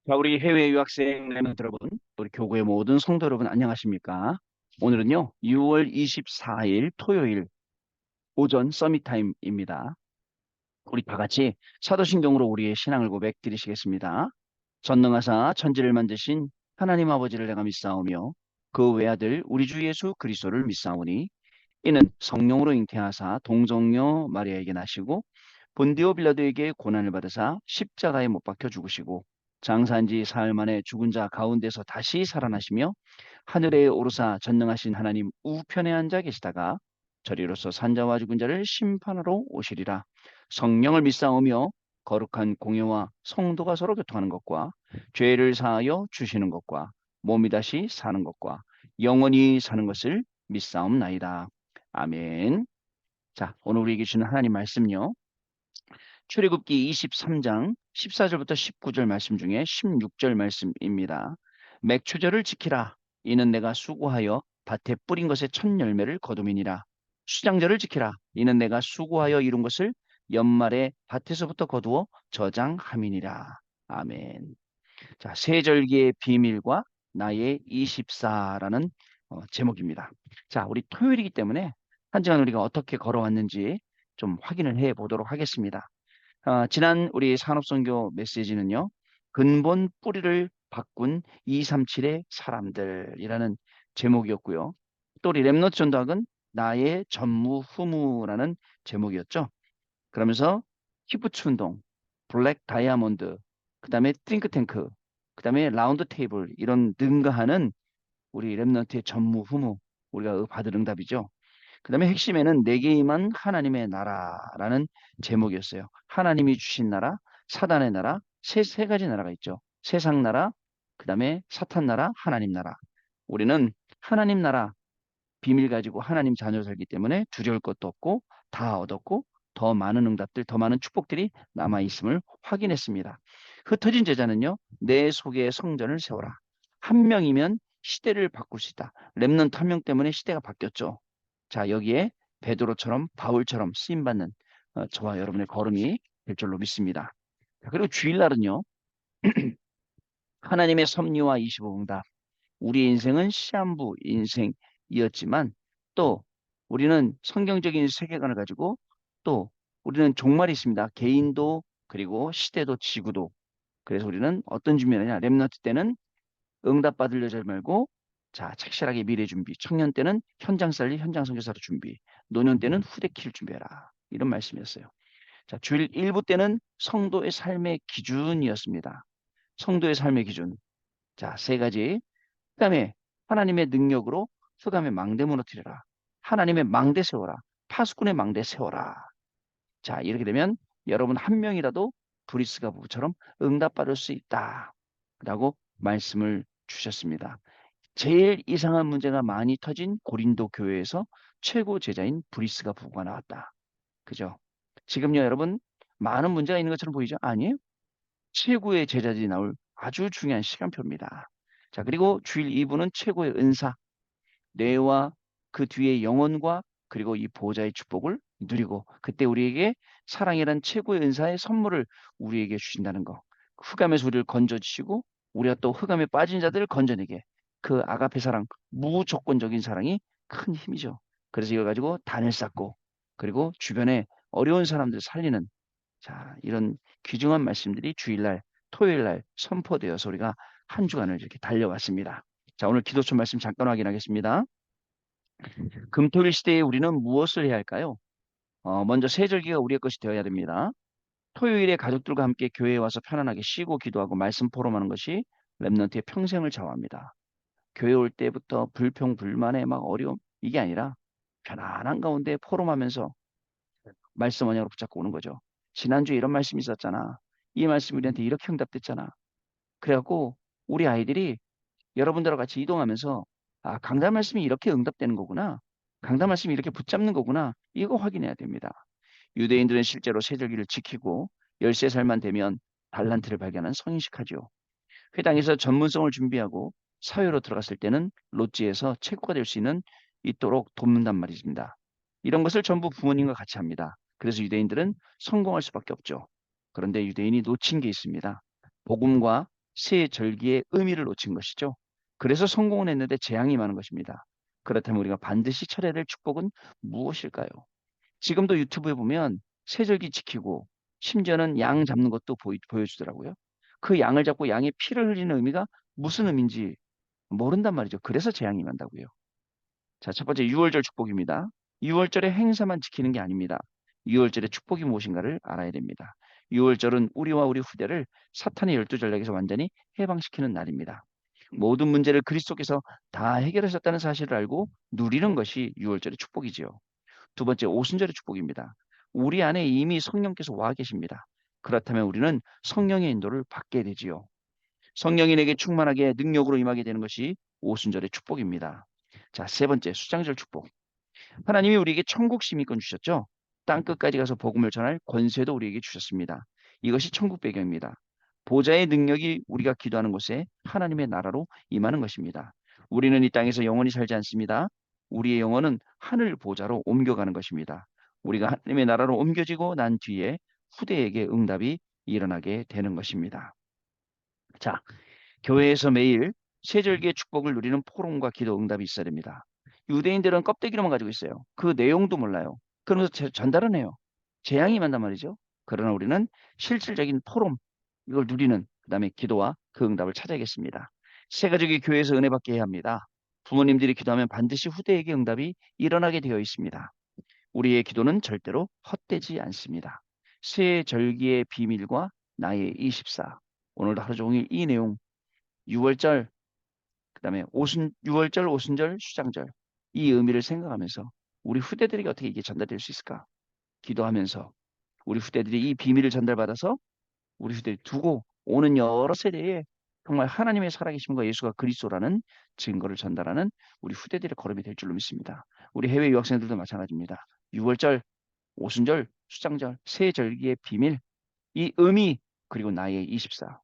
자, 우리 해외 유학생 랩런트 여러분, 우리 교구의 모든 성도 여러분 안녕하십니까? 오늘은요, 6월 24일 토요일 오전 서밋 타임입니다. 우리 다 같이 사도신경으로 우리의 신앙을 고백드리시겠습니다. 전능하사 천지를 만드신 하나님 아버지를 내가 믿사오며 그 외아들 우리 주 예수 그리스도를 믿사오니 이는 성령으로 잉태하사 동정녀 마리아에게 나시고 본디오 빌라도에게 고난을 받으사 십자가에 못 박혀 죽으시고 장사한 지 사흘 만에 죽은 자 가운데서 다시 살아나시며 하늘에 오르사 전능하신 하나님 우편에 앉아 계시다가 저리로서 산자와 죽은 자를 심판하러 오시리라. 성령을 믿사오며 거룩한 공예와 성도가 서로 교통하는 것과 죄를 사하여 주시는 것과 몸이 다시 사는 것과 영원히 사는 것을 믿사옵나이다. 아멘. 자, 오늘 우리에게 주는 하나님 말씀요. 출애굽기 23장 14절부터 19절 말씀 중에 16절 말씀입니다. 맥추절을 지키라. 이는 내가 수고하여 밭에 뿌린 것의 첫 열매를 거둠이니라. 수장절을 지키라. 이는 내가 수고하여 이룬 것을 연말에 밭에서부터 거두어 저장함이니라. 아멘. 자, 세절기의 비밀과 나의 24라는 제목입니다. 자, 우리 토요일이기 때문에 한 주간 우리가 어떻게 걸어왔는지 좀 확인을 해 보도록 하겠습니다. 지난 우리 산업선교 메시지는요, 근본 뿌리를 바꾼 237의 사람들이라는 제목이었고요. 또 우리 랩노트 전도학은 나의 전무후무라는 제목이었죠. 그러면서 키부츠 운동, 블랙 다이아몬드, 그 다음에 띵크탱크, 그 다음에 라운드 테이블 이런 능가하는 우리 랩넌트의 전무후무 우리가 받을 응답이죠. 그 다음에 핵심에는 내게 임한 하나님의 나라라는 제목이었어요. 하나님이 주신 나라, 사단의 나라, 세 가지 나라가 있죠. 세상 나라, 그 다음에 사탄 나라, 하나님 나라. 우리는 하나님 나라 비밀 가지고 하나님 자녀 살기 때문에 두려울 것도 없고 다 얻었고 더 많은 응답들, 더 많은 축복들이 남아 있음을 확인했습니다. 흩어진 제자는요, 내 속에 성전을 세워라. 한 명이면 시대를 바꿀 수 있다. 렘넌트 한 명 때문에 시대가 바뀌었죠. 자, 여기에 베드로처럼 바울처럼 쓰임 받는 저와 여러분의 걸음이 될 줄로 믿습니다. 자, 그리고 주일날은요, 하나님의 섭리와 25응답. 우리 인생은 시한부 인생이었지만 또 우리는 성경적인 세계관을 가지고 또 우리는 종말이 있습니다. 개인도 그리고 시대도 지구도. 그래서 우리는 어떤 준비하냐. 렘너트 때는 응답 받으려 잘 말고 자, 착실하게 미래 준비. 청년 때는 현장 살리 현장 선교사로 준비. 노년 때는 후대 키를 준비해라. 이런 말씀이었어요. 자, 주일 일부 때는 성도의 삶의 기준이었습니다. 성도의 삶의 기준. 자, 세 가지. 그다음에 하나님의 능력으로 흑암의 망대 무너뜨려라. 하나님의 망대 세워라. 파수꾼의 망대 세워라. 자, 이렇게 되면 여러분 한 명이라도 브리스가 부부처럼 응답받을 수 있다. 라고 말씀을 주셨습니다. 제일 이상한 문제가 많이 터진 고린도 교회에서 최고 제자인 브리스가 부부가 나왔다. 그죠? 지금요, 여러분, 많은 문제가 있는 것처럼 보이죠? 아니에요? 최고의 제자들이 나올 아주 중요한 시간표입니다. 자, 그리고 주일 2부는 최고의 은사, 뇌와 그 뒤에 영혼과 그리고 이 보호자의 축복을 누리고 그때 우리에게 사랑이란 최고의 은사의 선물을 우리에게 주신다는 거. 흑암에서 우리를 건져주시고 우리가 또 흑암에 빠진 자들을 건져내게 그 아가페 사랑, 무조건적인 사랑이 큰 힘이죠. 그래서 이걸 가지고 단을 쌓고 그리고 주변에 어려운 사람들 살리는 자, 이런 귀중한 말씀들이 주일날, 토요일날 선포되어서 우리가 한 주간을 이렇게 달려왔습니다. 자, 오늘 기도처 말씀 잠깐 확인하겠습니다. 금토일 시대에 우리는 무엇을 해야 할까요? 먼저 세절기가 우리의 것이 되어야 됩니다. 토요일에 가족들과 함께 교회에 와서 편안하게 쉬고 기도하고 말씀 포럼하는 것이 랩런트의 평생을 좌우합니다. 교회 올 때부터 불평, 불만에 막 어려움 이게 아니라 편안한 가운데 포럼하면서 말씀 언약으로 붙잡고 오는 거죠. 지난주에 이런 말씀이 있었잖아. 이 말씀이 우리한테 이렇게 응답됐잖아. 그래갖고 우리 아이들이 여러분들과 같이 이동하면서 아, 강단 말씀이 이렇게 응답되는 거구나. 강단 말씀이 이렇게 붙잡는 거구나. 이거 확인해야 됩니다. 유대인들은 실제로 세절기를 지키고 13살만 되면 달란트를 발견한 성인식하죠. 회당에서 전문성을 준비하고 사회로 들어갔을 때는 롯지에서 체구가 될 수 있는 있도록 돕는단 말입니다. 이런 것을 전부 부모님과 같이 합니다. 그래서 유대인들은 성공할 수밖에 없죠. 그런데 유대인이 놓친 게 있습니다. 복음과 새 절기의 의미를 놓친 것이죠. 그래서 성공은 했는데 재앙이 많은 것입니다. 그렇다면 우리가 반드시 철회해야 될 축복은 무엇일까요? 지금도 유튜브에 보면 세절기 지키고 심지어는 양 잡는 것도 보여주더라고요. 그 양을 잡고 양의 피를 흘리는 의미가 무슨 의미인지 모른단 말이죠. 그래서 재앙이 난다고요. 자, 첫 번째 6월절 축복입니다. 6월절의 행사만 지키는 게 아닙니다. 6월절의 축복이 무엇인가를 알아야 됩니다. 6월절은 우리와 우리 후대를 사탄의 12전략에서 완전히 해방시키는 날입니다. 모든 문제를 그리스도께서 다 해결하셨다는 사실을 알고 누리는 것이 6월절의 축복이지요. 두 번째 오순절의 축복입니다. 우리 안에 이미 성령께서 와 계십니다. 그렇다면 우리는 성령의 인도를 받게 되지요. 성령인에게 충만하게 능력으로 임하게 되는 것이 오순절의 축복입니다. 자, 세 번째 수장절 축복. 하나님이 우리에게 천국 시민권 주셨죠. 땅 끝까지 가서 복음을 전할 권세도 우리에게 주셨습니다. 이것이 천국 배경입니다. 보좌의 능력이 우리가 기도하는 곳에 하나님의 나라로 임하는 것입니다. 우리는 이 땅에서 영원히 살지 않습니다. 우리의 영혼은 하늘 보좌로 옮겨가는 것입니다. 우리가 하나님의 나라로 옮겨지고 난 뒤에 후대에게 응답이 일어나게 되는 것입니다. 자, 교회에서 매일 세절기의 축복을 누리는 포럼과 기도 응답이 있어야 됩니다. 유대인들은 껍데기로만 가지고 있어요. 그 내용도 몰라요. 그러면서 전달은 해요. 재앙이 많단 말이죠. 그러나 우리는 실질적인 포럼, 이걸 누리는 그다음에 기도와 그 응답을 찾아야겠습니다. 새 가족이 교회에서 은혜 받게 해야 합니다. 부모님들이 기도하면 반드시 후대에게 응답이 일어나게 되어 있습니다. 우리의 기도는 절대로 헛되지 않습니다. 새 절기의 비밀과 나의 24. 오늘도 하루 종일 이 내용 6월절 그다음에 6월절, 오순절, 수장절 이 의미를 생각하면서 우리 후대들에게 어떻게 이게 전달될 수 있을까? 기도하면서 우리 후대들이 이 비밀을 전달받아서 우리 후대에 두고 오는 여러 세대에 정말 하나님의 살아계심과 예수가 그리스도라는 증거를 전달하는 우리 후대들의 걸음이 될 줄로 믿습니다. 우리 해외 유학생들도 마찬가지입니다. 6월절, 오순절, 수장절, 새 절기의 비밀, 이 의미 그리고 나의 24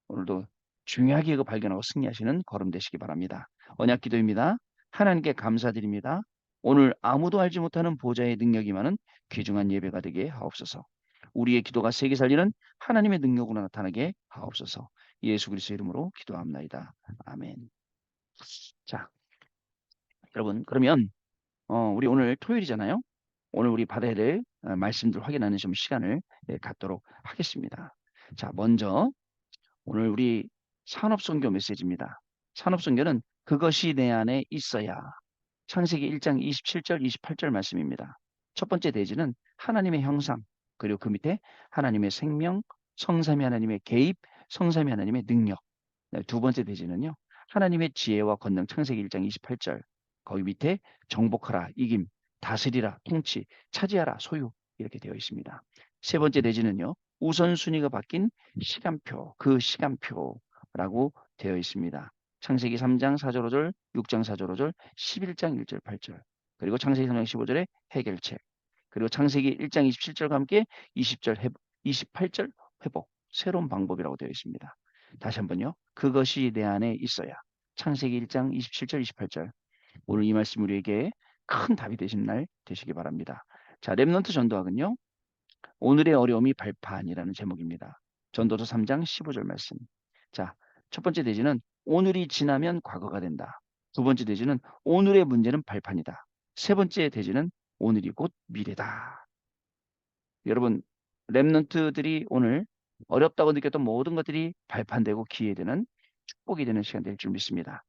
오늘도 중요하게 이거 발견하고 승리하시는 걸음 되시기 바랍니다. 언약 기도입니다. 하나님께 감사드립니다. 오늘 아무도 알지 못하는 보좌의 능력이 많은 귀중한 예배가 되게 하옵소서. 우리의 기도가 세계 살리는 하나님의 능력으로 나타나게 하옵소서. 예수 그리스도의 이름으로 기도합나이다. 아멘. 자, 여러분 그러면 우리 오늘 토요일이잖아요. 오늘 우리 받아야 될 말씀들 확인하는 좀 시간을 갖도록 하겠습니다. 자, 먼저 오늘 우리 산업선교 메시지입니다. 산업선교는 그것이 내 안에 있어야. 창세기 1장 27절, 28절 말씀입니다. 첫 번째 대지는 하나님의 형상, 그리고 그 밑에 하나님의 생명, 성삼위 하나님의 개입, 성삼위 하나님의 능력. 네, 두 번째 대지는요. 하나님의 지혜와 권능, 창세기 1장 28절. 거기 밑에 정복하라, 이김, 다스리라, 통치, 차지하라, 소유 이렇게 되어 있습니다. 세 번째 대지는요. 우선순위가 바뀐 시간표, 그 시간표라고 되어 있습니다. 창세기 3장 4절 5절, 6장 4절 5절, 11장 1절 8절. 그리고 창세기 3장 15절의 해결책. 그리고 창세기 1장 27절과 함께 28절 회복, 새로운 방법이라고 되어 있습니다. 다시 한번요. 그것이 내 안에 있어야. 창세기 1장 27절, 28절. 오늘 이 말씀 우리에게 큰 답이 되신 날 되시기 바랍니다. 자, 렘넌트 전도학은요. 오늘의 어려움이 발판이라는 제목입니다. 전도서 3장 15절 말씀. 자, 첫 번째 대지는 오늘이 지나면 과거가 된다. 두 번째 대지는 오늘의 문제는 발판이다. 세 번째 대지는 오늘이 곧 미래다. 여러분, 렘넌트들이 오늘 어렵다고 느꼈던 모든 것들이 발판되고 기회되는 축복이 되는 시간 될 줄 믿습니다.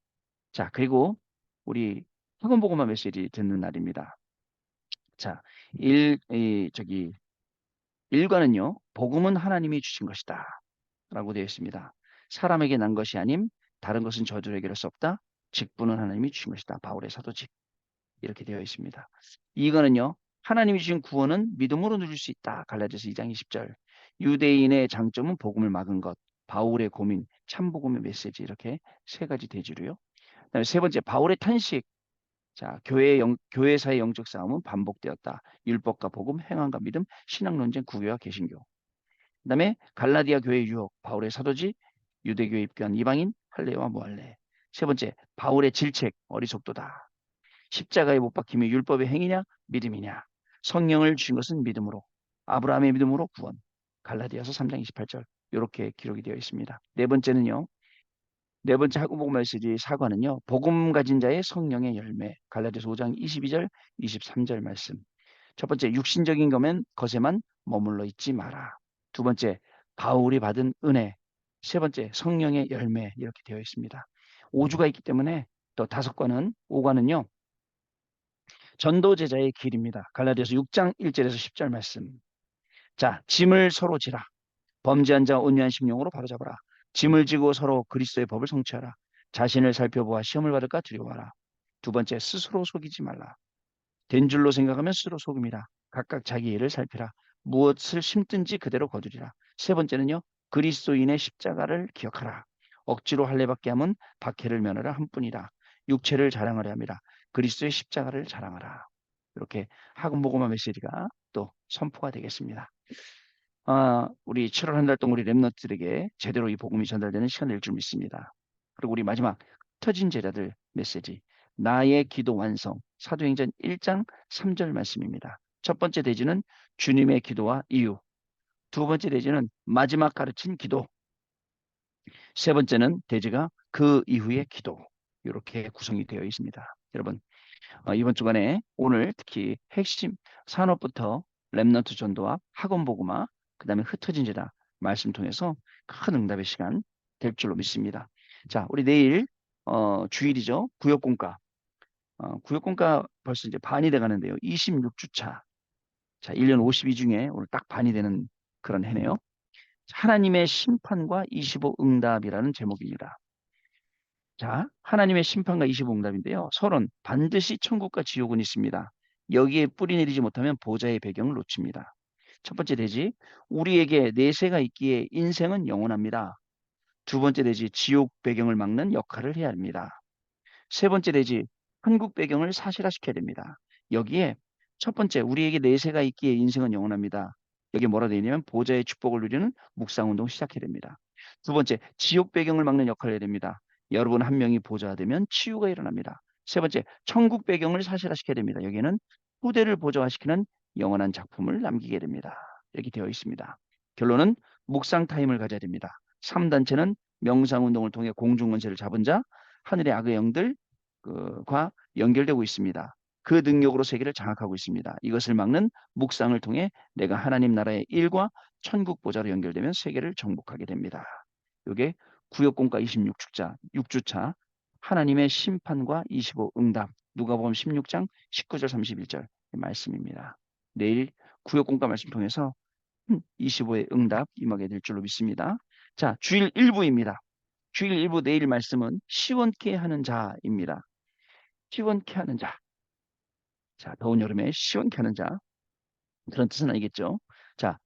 자, 그리고 우리 학원복음화 메시지 듣는 날입니다. 자, 일과는요, 복음은 하나님이 주신 것이다. 라고 되어 있습니다. 사람에게 난 것이 아님, 다른 것은 저주로 해결할 수 없다. 직분은 하나님이 주신 것이다. 바울의 사도직. 이렇게 되어 있습니다. 이거는요, 하나님이 주신 구원은 믿음으로 누릴 수 있다. 갈라디아서 2장 20절. 유대인의 장점은 복음을 막은 것. 바울의 고민, 참복음의 메시지. 이렇게 세 가지 대지로요. 그다음에 세 번째, 바울의 탄식. 자, 교회사의 영적 싸움은 반복되었다. 율법과 복음, 행함과 믿음, 신앙 논쟁, 구교와 개신교. 그다음에 갈라디아 교회 유혹, 바울의 사도지, 유대교에 입교한 이방인, 할례와 무할례. 세 번째, 바울의 질책, 어리석도다. 십자가에 못 박힘이 율법의 행위냐, 믿음이냐. 성령을 주신 것은 믿음으로. 아브라함의 믿음으로 구원. 갈라디아서 3장 28절 이렇게 기록이 되어 있습니다. 네 번째는요. 네 번째 학구복음 메시지 사과는요. 복음 가진 자의 성령의 열매 갈라디아서 5장 22절 23절 말씀. 첫 번째 육신적인 것에만 머물러 있지 마라. 두 번째 바울이 받은 은혜. 세 번째 성령의 열매 이렇게 되어 있습니다. 5주가 있기 때문에 또 5과는 5과는요. 전도 제자의 길입니다. 갈라디아서 6장 1절에서 10절 말씀. 자, 짐을 서로 지라. 범죄한 자 온유한 심령으로 바로잡아라. 짐을 지고 서로 그리스도의 법을 성취하라. 자신을 살펴보아 시험을 받을까 두려워하라. 두 번째, 스스로 속이지 말라. 된 줄로 생각하면 스스로 속임이라. 각각 자기 일을 살피라. 무엇을 심든지 그대로 거두리라. 세 번째는요. 그리스도인의 십자가를 기억하라. 억지로 할례받게 하면 박해를 면하라 한뿐이라. 육체를 자랑하려 함이라. 그리스도의 십자가를 자랑하라. 이렇게 학음복음화 메시지가 또 선포가 되겠습니다. 우리 7월 한 달 동안 우리 랩너들에게 제대로 이 복음이 전달되는 시간 될 줄 믿습니다. 그리고 우리 마지막 터진 제자들 메시지 나의 기도 완성 사도행전 1장 3절 말씀입니다. 첫 번째 대지는 주님의 기도와 이유, 두 번째 대지는 마지막 가르친 기도, 세 번째는 대지가 그 이후의 기도 이렇게 구성이 되어 있습니다. 여러분 이번 주간에 오늘 특히 핵심 산업부터 렘넌트 전도와 학원 복음화 그다음에 흩어진 제자 말씀 통해서 큰 응답의 시간 될 줄로 믿습니다. 자, 우리 내일 주일이죠. 구역공과 구역공과 벌써 이제 반이 돼 가는데요. 26주차. 자, 1년 52 중에 오늘 딱 반이 되는 그런 해네요. 하나님의 심판과 25 응답이라는 제목입니다. 자, 하나님의 심판과 25 응답인데요. 설은 반드시 천국과 지옥은 있습니다. 여기에 뿌리 내리지 못하면 보좌의 배경을 놓칩니다. 첫 번째 대지, 우리에게 내세가 있기에 인생은 영원합니다. 두 번째 대지, 지옥 배경을 막는 역할을 해야 합니다. 세 번째 대지, 한국 배경을 사실화시켜야 됩니다. 여기에 첫 번째, 우리에게 내세가 있기에 인생은 영원합니다. 여기 뭐라 되어 있냐면 보좌의 축복을 누리는 묵상운동 시작해야 됩니다. 두 번째, 지옥 배경을 막는 역할을 해야 됩니다. 여러분 한 명이 보좌가 되면 치유가 일어납니다. 세 번째, 천국 배경을 사실화시켜야 됩니다. 여기는 후대를 보좌화시키는 영원한 작품을 남기게 됩니다. 이렇게 되어 있습니다. 결론은 묵상 타임을 가져야 됩니다. 3단체는 명상운동을 통해 공중권세를 잡은 자, 하늘의 악의 영들과 연결되고 있습니다. 그 능력으로 세계를 장악하고 있습니다. 이것을 막는 묵상을 통해 내가 하나님 나라의 일과 천국 보좌로 연결되면 세계를 정복하게 됩니다. 이게 구역공과 26주차, 6주차 하나님의 심판과 25 응답 누가복음 16장 19절 31절 말씀입니다. 내일 구역공과 말씀 통해서 25의 응답 임하게 될 줄로 믿습니다. 자, 주일 1부입니다. 주일 1부 내일 말씀은 시원케 하는 자입니다. 시원케 하는 자. 자, 더운 여름에 시원케 하는 자. 그런 뜻은 아니겠죠. 자,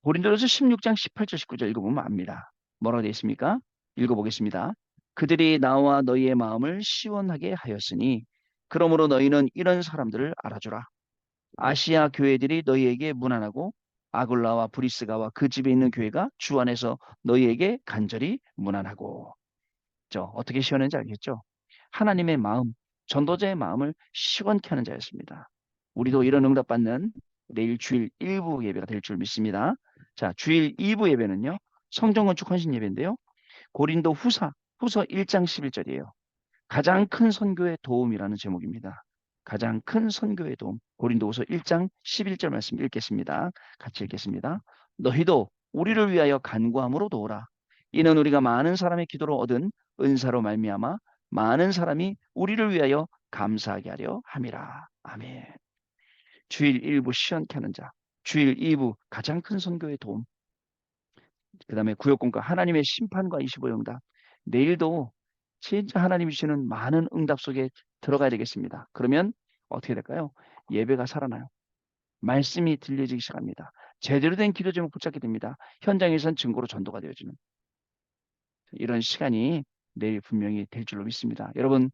고린도전서 16장 18절 19절 읽어보면 압니다. 뭐라고 되어 있습니까? 읽어보겠습니다. 그들이 나와 너희의 마음을 시원하게 하였으니 그러므로 너희는 이런 사람들을 알아주라. 아시아 교회들이 너희에게 문안하고 아굴라와 브리스가와 그 집에 있는 교회가 주 안에서 너희에게 간절히 문안하고. 어떻게 시원한지 알겠죠? 하나님의 마음, 전도자의 마음을 시원케 하는 자였습니다. 우리도 이런 응답받는 내일 주일 1부 예배가 될 줄 믿습니다. 자, 주일 2부 예배는요. 성전 건축 헌신 예배인데요. 고린도 후서 1장 11절이에요. 가장 큰 선교의 도움이라는 제목입니다. 가장 큰 선교의 도움. 고린도후서 1장 11절 말씀 읽겠습니다. 같이 읽겠습니다. 너희도 우리를 위하여 간구함으로 도우라. 이는 우리가 많은 사람의 기도로 얻은 은사로 말미암아 많은 사람이 우리를 위하여 감사하게 하려 함이라. 아멘. 주일 1부 시원케 하는 자. 주일 2부 가장 큰 선교의 도움. 그 다음에 구역공과 하나님의 심판과 25 응답. 내일도 진짜 하나님이 주시는 많은 응답 속에 들어가야 되겠습니다. 그러면 어떻게 될까요? 예배가 살아나요. 말씀이 들려지기 시작합니다. 제대로 된 기도 제목 붙잡게 됩니다. 현장에선 증거로 전도가 되어지는 이런 시간이 내일 분명히 될 줄로 믿습니다. 여러분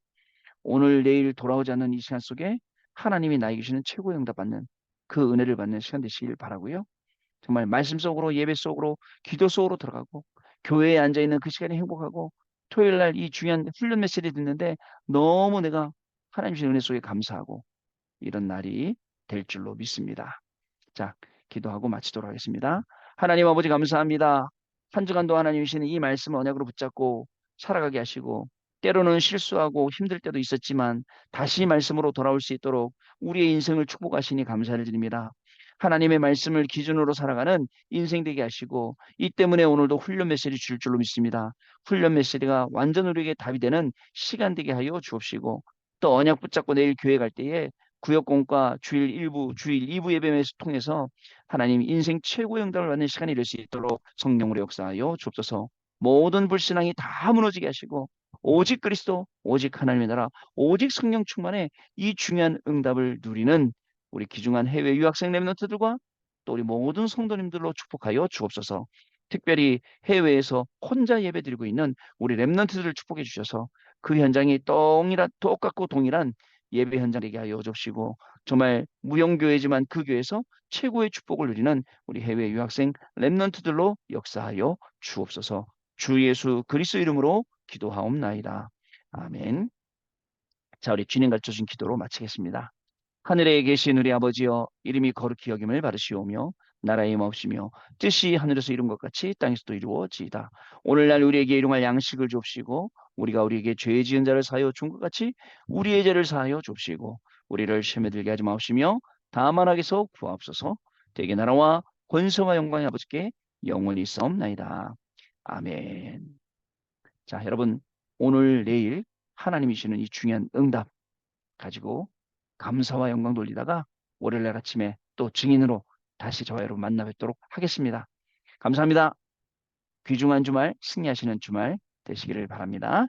오늘 내일 돌아오지 않는 이 시간 속에 하나님이 나에게 주시는 최고의 응답 받는 그 은혜를 받는 시간 되시길 바라고요. 정말 말씀 속으로 예배 속으로 기도 속으로 들어가고 교회에 앉아 있는 그 시간이 행복하고 토요일 날 이 중요한 훈련 메시지 듣는데 너무 내가 하나님 주신 은혜 속에 감사하고 이런 날이 될 줄로 믿습니다. 자, 기도하고 마치도록 하겠습니다. 하나님 아버지 감사합니다. 한 주간도 하나님이 주시는 이 말씀을 언약으로 붙잡고 살아가게 하시고 때로는 실수하고 힘들 때도 있었지만 다시 말씀으로 돌아올 수 있도록 우리의 인생을 축복하시니 감사를 드립니다. 하나님의 말씀을 기준으로 살아가는 인생 되게 하시고 이 때문에 오늘도 훈련 메시지 줄 줄로 믿습니다. 훈련 메시지가 완전 우리에게 답이 되는 시간 되게 하여 주옵시고 또 언약 붙잡고 내일 교회 갈 때에 구역공과 주일 1부, 주일 2부 예배 통해서 하나님 인생 최고의 응답을 받는 시간이 될 수 있도록 성령으로 역사하여 주옵소서. 모든 불신앙이 다 무너지게 하시고 오직 그리스도, 오직 하나님의 나라, 오직 성령 충만의 이 중요한 응답을 누리는 우리 귀중한 해외 유학생 렘넌트들과 또 우리 모든 성도님들로 축복하여 주옵소서. 특별히 해외에서 혼자 예배드리고 있는 우리 렘넌트들을 축복해 주셔서 그 현장이 똑같고 동일한 예배 현장 되게 하여 주옵시고 정말 무형교회지만 그 교회에서 최고의 축복을 누리는 우리 해외 유학생 렘넌트들로 역사하여 주옵소서. 주 예수 그리스도 이름으로 기도하옵나이다. 아멘. 자, 우리 주님 가르쳐 주신 기도로 마치겠습니다. 하늘에 계신 우리 아버지여 이름이 거룩히 여김을 받으시오며 나라의 임하옵시며 뜻이 하늘에서 이룬 것 같이 땅에서도 이루어지이다. 오늘날 우리에게 일용할 양식을 줍시고 우리가 우리에게 죄 지은 자를 사하여 준 것 같이 우리의 죄를 사하여 줍시고 우리를 시험에 들게 하지 마옵시며 다만 악에서 구하옵소서. 대개 나라와 권세와 영광이 아버지께 영원히 있사옵나이다. 아멘. 자, 여러분 오늘 내일 하나님이 주시는 이 중요한 응답 가지고 감사와 영광 돌리다가 월요일날 아침에 또 증인으로 다시 저와 여러분 만나 뵙도록 하겠습니다. 감사합니다. 귀중한 주말, 승리하시는 주말 되시기를 바랍니다.